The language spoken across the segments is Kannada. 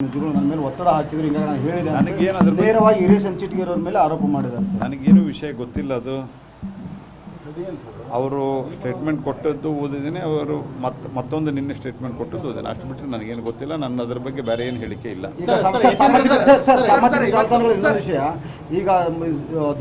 ನನ್ನ ಮೇಲೆ ಒತ್ತಡ ಹಾಕಿದ್ರು. ಈಗ ನಾನು ಹೇಳಿದೆ, ನನಗೇನು ಅದ್ರ ನೇರವಾಗಿ ಹಿರಿಯ ಸಂಚಿಟಿಗಿರೋರ ಮೇಲೆ ಆರೋಪ ಮಾಡಿದ್ದಾರೆ ಸರ್. ನನಗೇನು ವಿಷಯ ಗೊತ್ತಿಲ್ಲ. ಅದು ಅವರು ಸ್ಟೇಟ್ಮೆಂಟ್ ಕೊಟ್ಟದ್ದು ಓದಿದ್ದೀನಿ, ಅವರು ಮತ್ತೊಂದು ನಿನ್ನೆ ಸ್ಟೇಟ್ಮೆಂಟ್ ಕೊಟ್ಟದ್ದು ಓದಿದ್ದೀನಿ. ಅಷ್ಟು ಬಿಟ್ಟರೆ ನನಗೇನು ಗೊತ್ತಿಲ್ಲ. ನನ್ನ ಅದ್ರ ಬಗ್ಗೆ ಬೇರೆ ಏನು ಹೇಳಿಕೆ ಇಲ್ಲ. ಈಗ ಸಾಮಾಜಿಕ ಜಾಲತಾಣಗಳ ಇನ್ನೊಂದು ವಿಷಯ, ಈಗ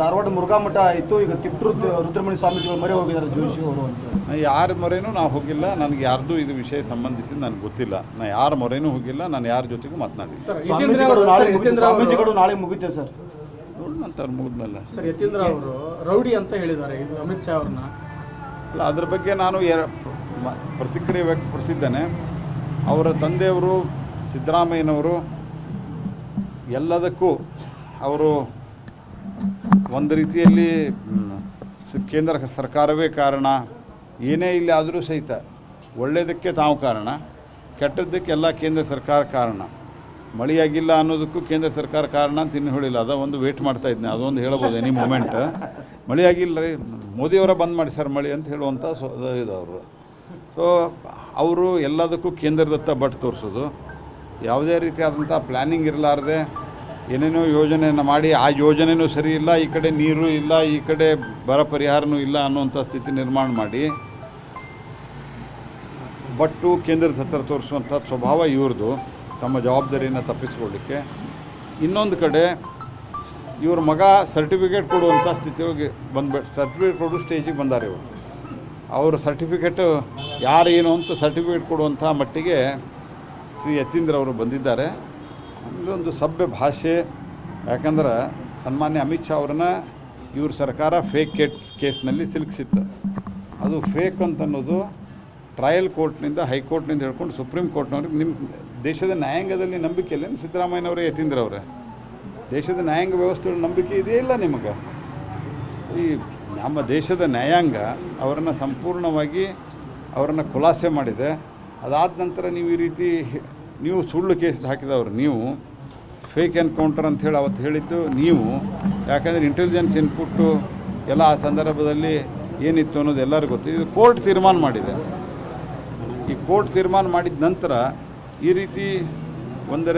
ಧಾರವಾಡ ಮುರುಘಾ ಮಠ ಆಯಿತು, ಈಗ ತಿಪ್ಟೂರು ರುದ್ರಮಣಿ ಸ್ವಾಮೀಜಿಗಳು ಮೊರೆ ಹೋಗಿದ್ದಾರೆ ಜೋಶಿ ಅವರು ಅಂತ. ಯಾರ ಮೊರೆನೂ ನಾವು ಹೋಗಿಲ್ಲ. ನನಗೆ ಯಾರ್ದು ಇದು ವಿಷಯ ಸಂಬಂಧಿಸಿದ ನನಗೆ ಗೊತ್ತಿಲ್ಲ. ನಾನು ಯಾರ ಮೊರೆನೂ ಹೋಗಿಲ್ಲ. ನಾನು ಯಾರ ಜೊತೆಗೂ ಮಾತನಾಡಿ. ಸ್ವಾಮೀಜಿಗಳು ನಾಳೆ ಮುಗಿತೆ ಸರ್. ನೋಡೋಣಂತವ್ರು ಮುಗಿದ್ಮೇಲೆ. ಸರ್, ಯತೀಂದ್ರ ಅವರು ರೌಡಿ ಅಂತ ಹೇಳಿದ್ದಾರೆ ಇದು ಅಮಿತ್ ಶಾ ಅವ್ರನ್ನ. ಅಲ್ಲ, ಅದ್ರ ಬಗ್ಗೆ ನಾನು ಪ್ರತಿಕ್ರಿಯೆ ವ್ಯಕ್ತಪಡಿಸಿದ್ದೇನೆ. ಅವರ ತಂದೆಯವರು ಸಿದ್ದರಾಮಯ್ಯನವರು ಎಲ್ಲದಕ್ಕೂ ಅವರು ಒಂದು ರೀತಿಯಲ್ಲಿ ಕೇಂದ್ರ ಸರ್ಕಾರವೇ ಕಾರಣ, ಏನೇ ಇಲ್ಲಿ ಆದರೂ ಸಹಿತ ಒಳ್ಳೆಯದಕ್ಕೆ ತಾವು ಕಾರಣ, ಕೆಟ್ಟದ್ದಕ್ಕೆ ಎಲ್ಲ ಕೇಂದ್ರ ಸರ್ಕಾರ ಕಾರಣ. ಮಳೆಯಾಗಿಲ್ಲ ಅನ್ನೋದಕ್ಕೂ ಕೇಂದ್ರ ಸರ್ಕಾರ ಕಾರಣ ಅಂತ ಇನ್ನೂ ಹೇಳಿಲ್ಲ. ಅದ ಒಂದು ವೇಟ್ ಮಾಡ್ತಾ ಇದ್ದೀನಿ, ಅದೊಂದು ಹೇಳ್ಬೋದು ಎನಿ ಮೂಮೆಂಟ್. ಮಳೆಯಾಗಿಲ್ಲ ರೀ, ಮೋದಿಯವರ ಬಂದ್ ಮಾಡಿ ಸರ್ ಮಳೆ ಅಂತ ಹೇಳುವಂಥ ಇದು ಅವರು. ಸೊ ಅವರು ಎಲ್ಲದಕ್ಕೂ ಕೇಂದ್ರದತ್ತ ಬಟ್ ತೋರಿಸೋದು, ಯಾವುದೇ ರೀತಿಯಾದಂಥ ಪ್ಲ್ಯಾನಿಂಗ್ ಇರಲಾರ್ದೆ ಏನೇನೋ ಯೋಜನೆಯನ್ನು ಮಾಡಿ ಆ ಯೋಜನೆಯೂ ಸರಿ ಇಲ್ಲ, ಈ ಕಡೆ ನೀರು ಇಲ್ಲ, ಈ ಕಡೆ ಬರ ಪರಿಹಾರನೂ ಇಲ್ಲ ಅನ್ನುವಂಥ ಸ್ಥಿತಿ ನಿರ್ಮಾಣ ಮಾಡಿ ಬಟ್ಟು ಕೇಂದ್ರದ ಹತ್ತಿರ ತೋರಿಸುವಂಥ ಸ್ವಭಾವ ಇವ್ರದ್ದು, ತಮ್ಮ ಜವಾಬ್ದಾರಿಯನ್ನು ತಪ್ಪಿಸ್ಕೊಳ್ಳಿಕ್ಕೆ. ಇನ್ನೊಂದು ಕಡೆ ಇವ್ರ ಮಗ ಸರ್ಟಿಫಿಕೇಟ್ ಕೊಡುವಂಥ ಸ್ಥಿತಿಯೊಳಗೆ ಸರ್ಟಿಫಿಕೇಟ್ ಕೊಡೋ ಸ್ಟೇಜಿಗೆ ಬಂದಾರೆ ಇವರು. ಅವ್ರ ಸರ್ಟಿಫಿಕೇಟು ಯಾರೇನು ಅಂತ ಸರ್ಟಿಫಿಕೇಟ್ ಕೊಡುವಂಥ ಮಟ್ಟಿಗೆ ಶ್ರೀ ಯತೀಂದ್ರ ಅವರು ಬಂದಿದ್ದಾರೆ. ಇದೊಂದು ಸಭ್ಯ ಭಾಷೆ. ಯಾಕಂದ್ರೆ ಸನ್ಮಾನ್ಯ ಅಮಿತ್ ಶಾ ಅವ್ರನ್ನ ಇವ್ರ ಸರ್ಕಾರ ಫೇಕ್ ಕೇಸ್ನಲ್ಲಿ ಸಿಲುಕಿಸಿತ್ತು. ಅದು ಫೇಕ್ ಅಂತ ಅನ್ನೋದು ಟ್ರಯಲ್ ಕೋರ್ಟ್ನಿಂದ, ಹೈಕೋರ್ಟ್ನಿಂದ ಹೇಳ್ಕೊಂಡು ಸುಪ್ರೀಂ ಕೋರ್ಟ್ನವ್ರಿಗೆ, ನಿಮ್ಮ ದೇಶದ ನ್ಯಾಯಾಂಗದಲ್ಲಿ ನಂಬಿಕೆ ಇಲ್ಲ ಸಿದ್ದರಾಮಯ್ಯನವರೇ, ಯತೀಂದ್ರ ಅವರೇ? ದೇಶದ ನ್ಯಾಯಾಂಗ ವ್ಯವಸ್ಥೆಯಲ್ಲಿ ನಂಬಿಕೆ ಇದೆಯೇ ಇಲ್ಲ ನಿಮಗೆ? ಈ ನಮ್ಮ ದೇಶದ ನ್ಯಾಯಾಂಗ ಅವರನ್ನು ಸಂಪೂರ್ಣವಾಗಿ ಅವರನ್ನು ಖುಲಾಸೆ ಮಾಡಿದೆ. ಅದಾದ ನಂತರ ನೀವು ಈ ರೀತಿ ನೀವು ಸುಳ್ಳು ಕೇಸ್ ಹಾಕಿದವರು, ನೀವು ಫೇಕ್ ಎನ್ಕೌಂಟರ್ ಅಂಥೇಳಿ ಅವತ್ತು ಹೇಳಿದ್ದು ನೀವು. ಯಾಕಂದರೆ ಇಂಟೆಲಿಜೆನ್ಸ್ ಇನ್ಪುಟ್ಟು ಎಲ್ಲ ಆ ಸಂದರ್ಭದಲ್ಲಿ ಏನಿತ್ತು ಅನ್ನೋದು ಎಲ್ಲರಿಗೂ ಗೊತ್ತು. ಇದು ಕೋರ್ಟ್ ತೀರ್ಮಾನ ಮಾಡಿದೆ. ಈ ಕೋರ್ಟ್ ತೀರ್ಮಾನ ಮಾಡಿದ ನಂತರ ಈ ರೀತಿ ಒಂದರ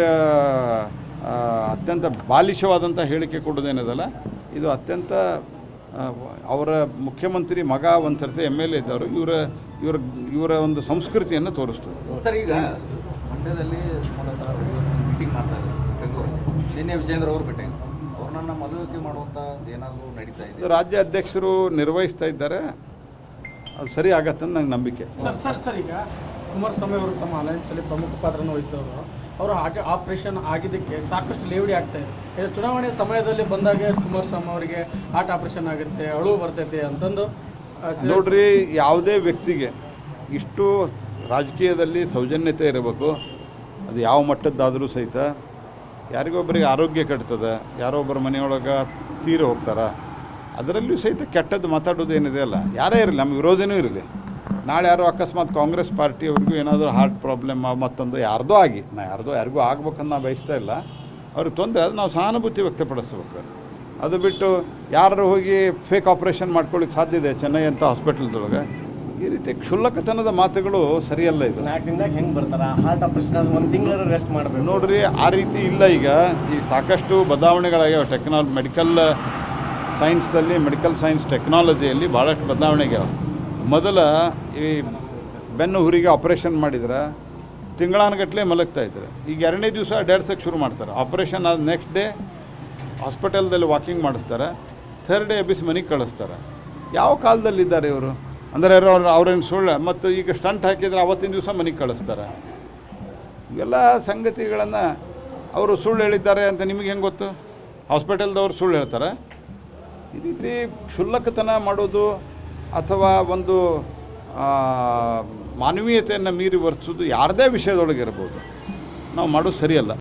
ಅತ್ಯಂತ ಬಾಲಿಶವಾದಂಥ ಹೇಳಿಕೆ ಕೊಡೋದೇನದಲ್ಲ, ಇದು ಅತ್ಯಂತ ಅವರ ಮುಖ್ಯಮಂತ್ರಿ ಮಗ ಒಂದು ಸರ್ತಿ MLA ಇದ್ದವರು, ಇವರ ಒಂದು ಸಂಸ್ಕೃತಿಯನ್ನು ತೋರಿಸ್ತದೆ. ಸರ್, ಈಗ ಮಂಡ್ಯದಲ್ಲಿ ಮೀಟಿಂಗ್ ಮಾಡ್ತಾ ಇದ್ದಾರೆ ಬೆಂಗಳೂರಲ್ಲಿ. ನಿನ್ನೆ ವಿಜೇಂದ್ರ ಅವರು ಭೇಟಿ, ಅವ್ರನ್ನ ಮದುವೆ ಮಾಡುವಂಥದ್ದು ಏನಾದರೂ ನಡೀತಾ ಇದೆ? ರಾಜ್ಯ ಅಧ್ಯಕ್ಷರು ನಿರ್ವಹಿಸ್ತಾ ಇದ್ದಾರೆ, ಅದು ಸರಿ ಆಗತ್ತೆ ಅಂತ ನಂಗೆ ನಂಬಿಕೆ. ಸರ್ ಈಗ ಕುಮಾರಸ್ವಾಮಿ ಅವರು ತಮ್ಮ ಅಲಯನ್ಸಲ್ಲಿ ಪ್ರಮುಖ ಪಾತ್ರವನ್ನು ವಹಿಸಿದವರು, ಅವರು ಆಪರೇಷನ್ ಆಗಿದ್ದಕ್ಕೆ ಸಾಕಷ್ಟು ಲೇವಡಿ ಆಗ್ತಾ ಇದೆ. ಚುನಾವಣೆ ಸಮಯದಲ್ಲಿ ಬಂದಾಗ ಕುಮಾರಸ್ವಾಮಿ ಅವರಿಗೆ ಹಾರ್ಟ್ ಆಪರೇಷನ್ ಆಗುತ್ತೆ, ಅಳು ಬರ್ತೈತೆ ಅಂತಂದು. ನೋಡ್ರಿ, ಯಾವುದೇ ವ್ಯಕ್ತಿಗೆ ಇಷ್ಟು ರಾಜಕೀಯದಲ್ಲಿ ಸೌಜನ್ಯತೆ ಇರಬೇಕು. ಅದು ಯಾವ ಮಟ್ಟದ್ದಾದರೂ ಸಹಿತ. ಯಾರಿಗೊಬ್ಬರಿಗೆ ಆರೋಗ್ಯ ಕೆಡ್ತದೆ, ಯಾರೊಬ್ಬರ ಮನೆಯೊಳಗೆ ತೀರಿ ಹೋಗ್ತಾರೆ, ಅದರಲ್ಲಿಯೂ ಸಹಿತ ಕೆಟ್ಟದ್ದು ಮಾತಾಡೋದು ಏನಿದೆ ಅಲ್ಲ, ಯಾರೇ ಇರಲಿ, ನಮ್ಮ ವಿರೋಧನೂ ಇರಲಿ, ನಾಳೆ ಯಾರೋ ಅಕಸ್ಮಾತ್ ಕಾಂಗ್ರೆಸ್ ಪಾರ್ಟಿಯವ್ರಿಗೂ ಏನಾದರೂ ಹಾರ್ಟ್ ಪ್ರಾಬ್ಲಮ್ ಮತ್ತೊಂದು ಯಾರ್ದೋ ಆಗಿ, ಯಾರಿಗೂ ಆಗ್ಬೇಕನ್ನ ನಾವು ಬಯಸ್ತಾ ಇಲ್ಲ, ಅವ್ರಿಗೆ ತೊಂದರೆ, ಅದು ನಾವು ಸಹಾನುಭೂತಿ ವ್ಯಕ್ತಪಡಿಸ್ಬೇಕು. ಅದು ಬಿಟ್ಟು ಯಾರು ಹೋಗಿ ಫೇಕ್ ಆಪ್ರೇಷನ್ ಮಾಡ್ಕೊಳ್ಳಿಕ್ಕೆ ಸಾಧ್ಯ ಇದೆ ಚೆನ್ನೈ ಅಂತ ಹಾಸ್ಪಿಟಲ್ದೊಳಗೆ. ಈ ರೀತಿ ಕ್ಷುಲ್ಲಕತನದ ಮಾತುಗಳು ಸರಿಯಲ್ಲ. ಇದು 4 ದಿನದಾಗ ಹೆಂಗೆ ಬರ್ತಾರೆ ಹಾರ್ಟ್ ಆಪರೇಷನ್? 1 ತಿಂಗಳ ರೆಸ್ಟ್ ಮಾಡಬೇಕು. ನೋಡ್ರಿ, ಆ ರೀತಿ ಇಲ್ಲ. ಈಗ ಸಾಕಷ್ಟು ಬದಲಾವಣೆಗಳಾಗ್ಯಾವ. ಮೆಡಿಕಲ್ ಸೈನ್ಸ್ದಲ್ಲಿ, ಮೆಡಿಕಲ್ ಸೈನ್ಸ್ ಟೆಕ್ನಾಲಜಿಯಲ್ಲಿ ಭಾಳಷ್ಟು ಬದಲಾವಣೆಗ್ಯಾವ. ಮೊದಲ ಈ ಬೆನ್ನು ಹುರಿಗೆ ಆಪ್ರೇಷನ್ ಮಾಡಿದ್ರೆ ತಿಂಗಳಾನುಗಟ್ಟಲೆ ಮಲಗ್ತಾ ಇದ್ರು. ಈಗ 2ನೇ ದಿವಸ ಅಡ್ಡಾಡ್ಸೋಕ್ಕೆ ಶುರು ಮಾಡ್ತಾರೆ. ಆಪ್ರೇಷನ್ ಆದ ನೆಕ್ಸ್ಟ್ ಡೇ ಹಾಸ್ಪಿಟಲ್ದಲ್ಲಿ ವಾಕಿಂಗ್ ಮಾಡಿಸ್ತಾರೆ, 3rd ಡೇ ಎಬ್ಬಿಸಿ ಮನೆಗೆ ಕಳಿಸ್ತಾರೆ. ಯಾವ ಕಾಲದಲ್ಲಿದ್ದಾರೆ ಇವರು? ಅಂದರೆ ಅವ್ರೇನು ಸುಳ್ಳು? ಮತ್ತು ಈಗ ಸ್ಟಂಟ್ ಹಾಕಿದರೆ ಅವತ್ತಿನ ದಿವಸ ಮನೆಗೆ ಕಳಿಸ್ತಾರೆ. ಇವೆಲ್ಲ ಸಂಗತಿಗಳನ್ನು ಅವರು ಸುಳ್ಳು ಹೇಳಿದ್ದಾರೆ ಅಂತ ನಿಮಗೆ ಹೆಂಗೆ ಗೊತ್ತು? ಹಾಸ್ಪಿಟಲ್ದವ್ರು ಸುಳ್ಳು ಹೇಳ್ತಾರೆ. ಈ ರೀತಿ ಕ್ಷುಲ್ಲಕತನ ಮಾಡೋದು ಅಥವಾ ಒಂದು ಮಾನವೀಯತೆಯನ್ನು ಮೀರಿ ವರ್ತಿಸೋದು ಯಾರದೇ ವಿಷಯದೊಳಗಿರ್ಬೋದು, ನಾವು ಮಾಡೋದು ಸರಿಯಲ್ಲ.